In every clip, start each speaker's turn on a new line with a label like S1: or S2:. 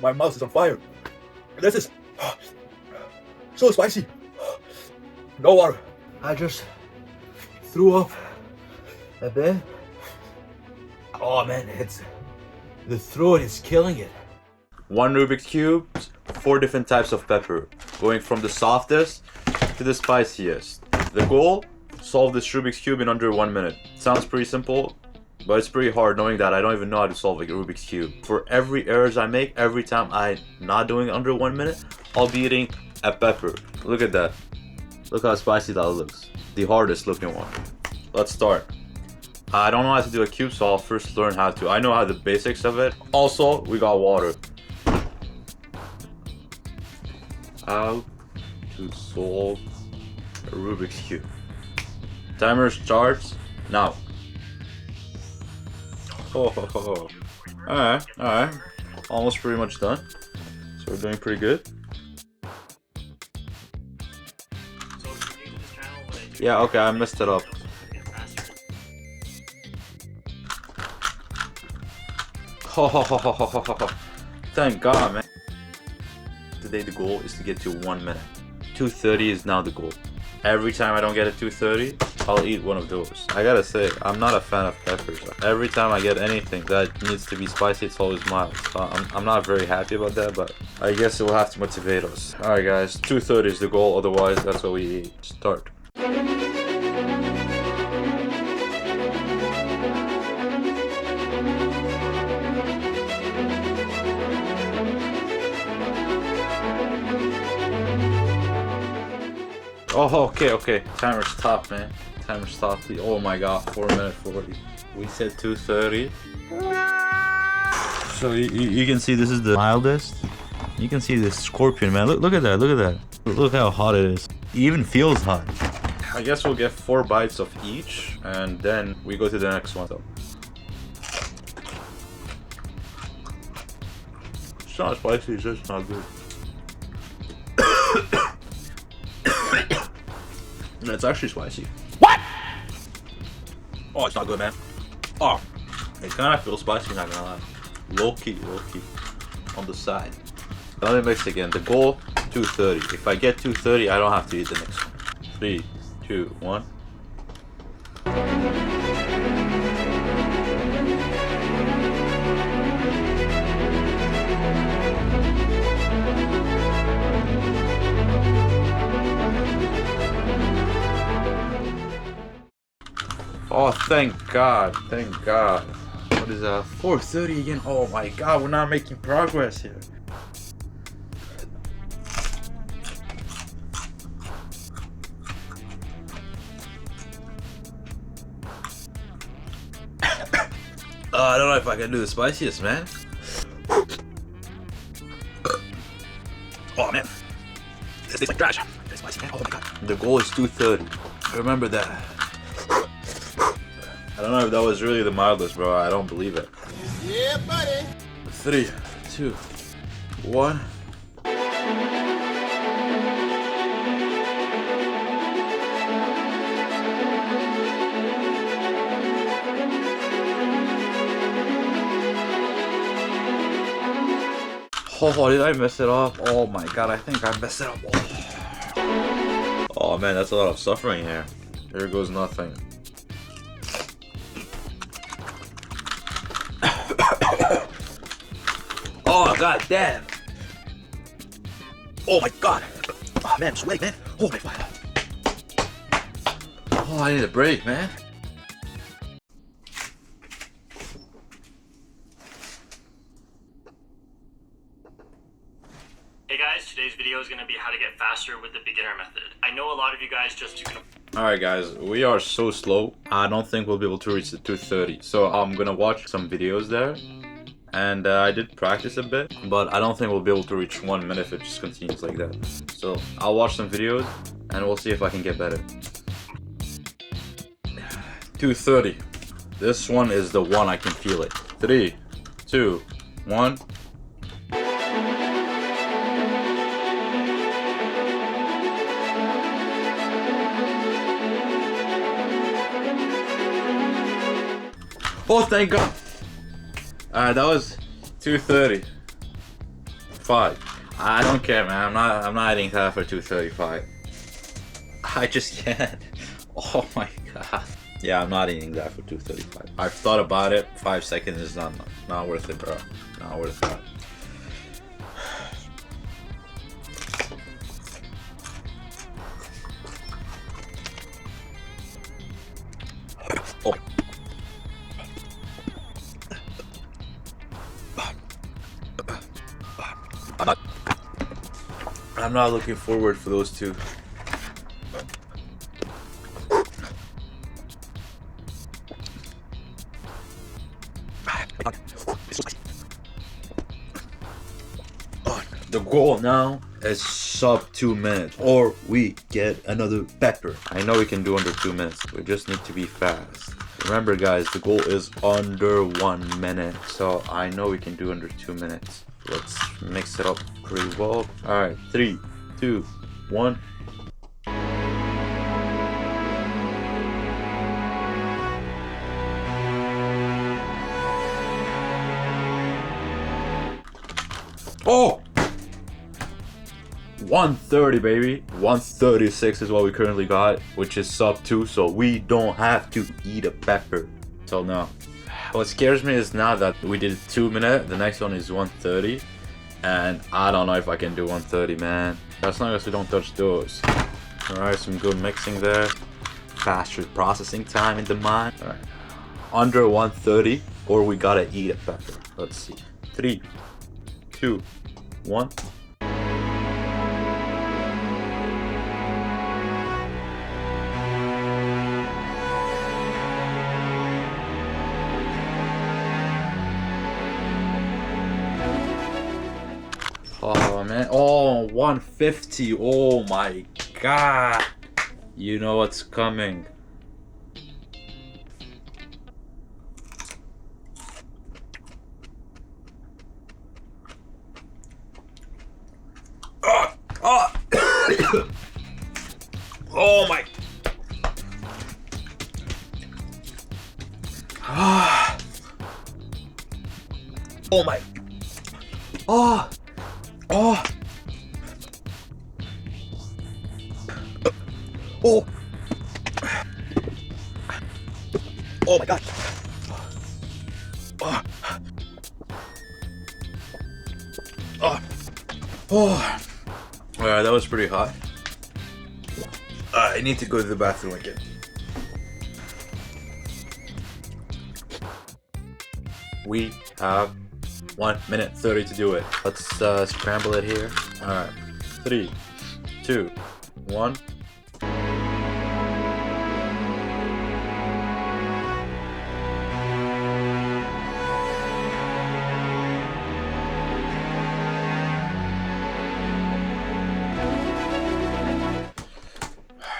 S1: My mouth is on fire. This is so spicy. No water. I just threw up a bit. Oh man, the throat is killing it. 1 Rubik's Cube, 4 different types of pepper, going from the softest to the spiciest. The goal, solve this Rubik's Cube in under 1 minute. Sounds pretty simple, but it's pretty hard knowing that I don't even know how to solve like a Rubik's Cube. For every errors I make, every time I'm not doing under 1 minute, I'll be eating a pepper. Look at that. Look how spicy that looks. The hardest looking one. Let's start. I don't know how to do a cube, so I'll first learn how to. I know how the basics of it. Also, we got water. How to solve a Rubik's Cube. Timer starts now. Oh. Alright. Almost pretty much done. So we're doing pretty good. Yeah, okay, I messed it up. Thank God, man. Today the goal is to get to 1 minute. 2:30 is now the goal. Every time I don't get a 2:30, I'll eat one of those. I gotta say, I'm not a fan of peppers. Every time I get anything that needs to be spicy, it's always mild. So I'm not very happy about that, but I guess it will have to motivate us. Alright guys, 2:30 is the goal, otherwise that's what we eat. Start. Oh, okay. Timer stop, man. Timer stop. Oh my God, 4 minutes 40. We said 2:30. So you can see this is the mildest. You can see this scorpion, man. Look at that. Look how hot it is. It even feels hot. I guess we'll get 4 bites of each, and then we go to the next one. So. It's not spicy. It's just not good. It's actually spicy. What? Oh, it's not good, man. Oh, it kind of feels spicy, not gonna lie. Low key. On the side. Let me mix again. The goal, 2:30. If I get 2:30, I don't have to eat the next one. 3, 2, 1. Oh, thank God. What is that? 4:30 again. Oh my God, we're not making progress here. I don't know if I can do the spiciest, man. Oh man, this tastes like trash. It's spicy, man. Oh my God. The goal is 2:30. Remember that. I don't know if that was really the mildest, bro. I don't believe it. Yeah, buddy. 3, 2, 1. Oh, did I mess it up? Oh my God, I think I messed it up. Oh man, that's a lot of suffering here. Here goes nothing. Oh God damn! Oh my God! Oh man, I'm sweating, man. Oh my God! Oh, I need a break, man.
S2: Hey guys, today's video is going to be how to get faster with the beginner method. I know a lot of you guys just...
S1: Alright guys, we are so slow. I don't think we'll be able to reach the 2:30. So I'm gonna watch some videos there. And I did practice a bit, but I don't think we'll be able to reach 1 minute if it just continues like that. So I'll watch some videos and we'll see if I can get better. 2:30. This one is the one I can feel it. 3, 2, 1. Oh, thank God. Alright, that was 2:30.
S3: 235. I don't care, man. I'm not eating that for 235. I just can't. Oh my god. Yeah, I'm not eating that for 235. I've thought about it. 5 seconds is not worth it, bro. Not worth it. Oh. I'm not looking forward for those two. The goal now is sub 2 minutes, or we get another pepper. I know we can do under 2 minutes. We just need to be fast. Remember, guys, the goal is under 1 minute, so I know we can do under 2 minutes. Let's mix it up pretty well. All right, 3, 2, 1. Oh! 130, baby. 136 is what we currently got, which is sub 2, so we don't have to eat a pepper till now. What scares me is now that we did 2 minutes, the next one is 130, and I don't know if I can do 130, man. As long as we don't touch those. Alright, some good mixing there. Faster processing time in the mind. Alright. Under 130, or we gotta eat a pepper. Let's see. 3, 2, 1. Oh man, oh, 150, oh my god. You know what's coming. Oh my. Oh my. Oh. Oh. Oh. Oh my god. Oh. Oh. Oh. Alright, that was pretty hot. I need to go to the bathroom again. We have 1 minute 30 to do it. Let's scramble it here. Alright. 3, 2, 1.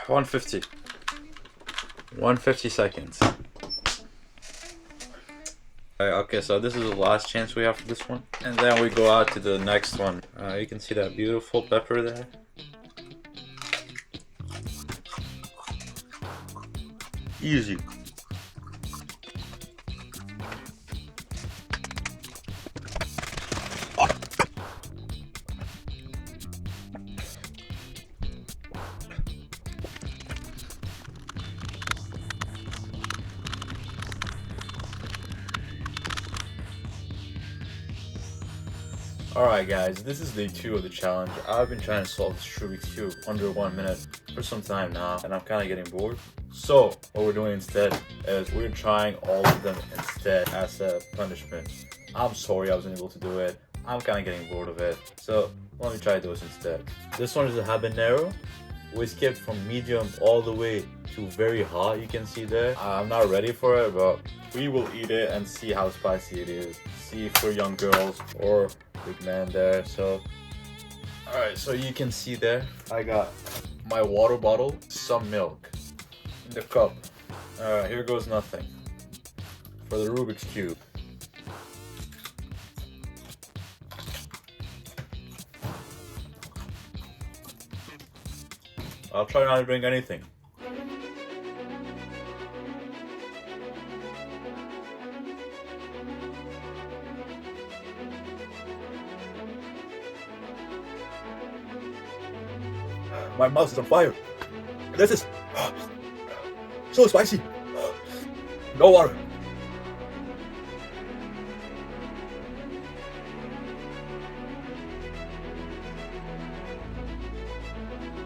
S3: $150. 150 seconds. Okay, so this is the last chance we have for this one, and then we go out to the next one. You can see that beautiful pepper there. Easy. Alright guys, this is day 2 of the challenge. I've been trying to solve this Rubik's Cube under 1 minute for some time now, and I'm kind of getting bored. So what we're doing instead is we're trying all of them instead as a punishment. I'm sorry I wasn't able to do it. I'm kind of getting bored of it. So let me try those instead. This one is a habanero. We skipped from medium all the way to very hot, you can see there. I'm not ready for it, but we will eat it and see how spicy it is. See if we're young girls or big man there. So alright, so you can see there I got my water bottle, some milk in the cup. Alright, here goes nothing for the Rubik's Cube. I'll try not to drink anything.
S1: My mouth is on fire. This is so spicy. No water.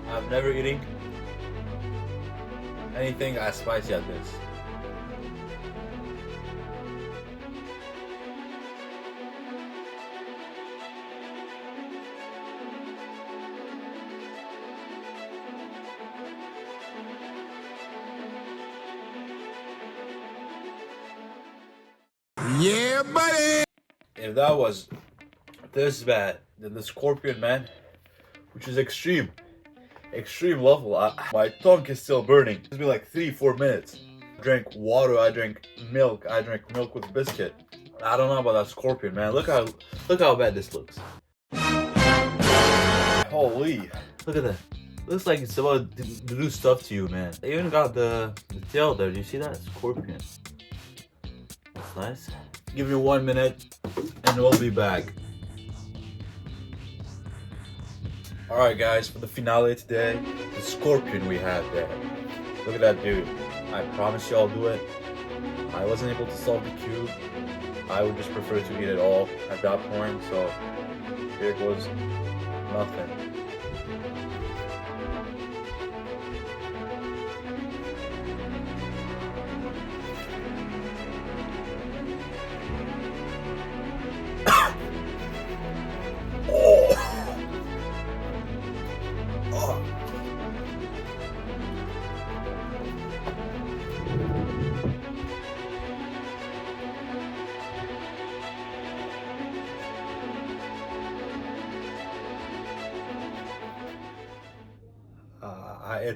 S3: I've never eaten anything as spicy as this.
S4: Yeah, buddy!
S3: If that was this bad, then the scorpion, man, which is extreme level. My tongue is still burning. It's been like 3-4 minutes. I drank water, I drank milk with biscuit. I don't know about that scorpion, man. Look how bad this looks. Holy, look at that. Looks like it's about to do stuff to you, man. They even got the tail there. Do you see that? Scorpion. That's nice. Give me 1 minute and we'll be back. Alright guys, for the finale today, the scorpion we had there. Look at that dude. I promise you I'll do it. I wasn't able to solve the cube. I would just prefer to eat it all at that point, so here goes nothing.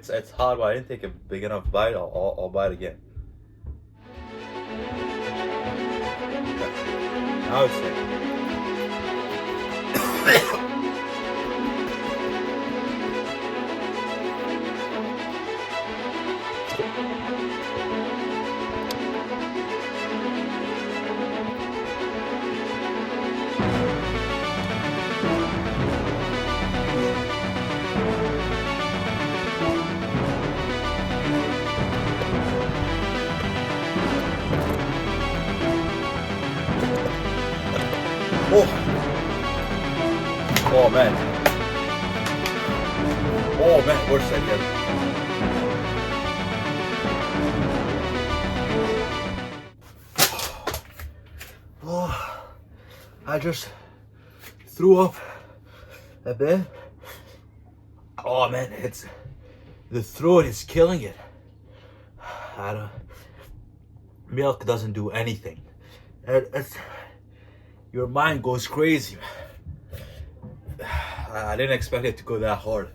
S3: It's hard, but I didn't take a big enough bite. I'll bite again. Now it's safe. Oh man. Oh man, worse than yet. Oh, I just threw up a bit. Oh man, the throat is killing it. Milk doesn't do anything. Your mind goes crazy. I didn't expect it to go that hard.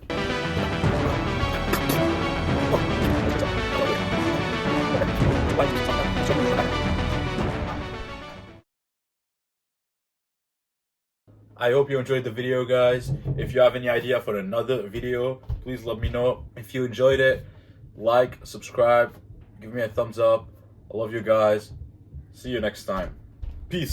S3: I hope you enjoyed the video, guys. If you have any idea for another video, please let me know. If you enjoyed it, like, subscribe, give me a thumbs up. I love you guys. See you next time. Peace.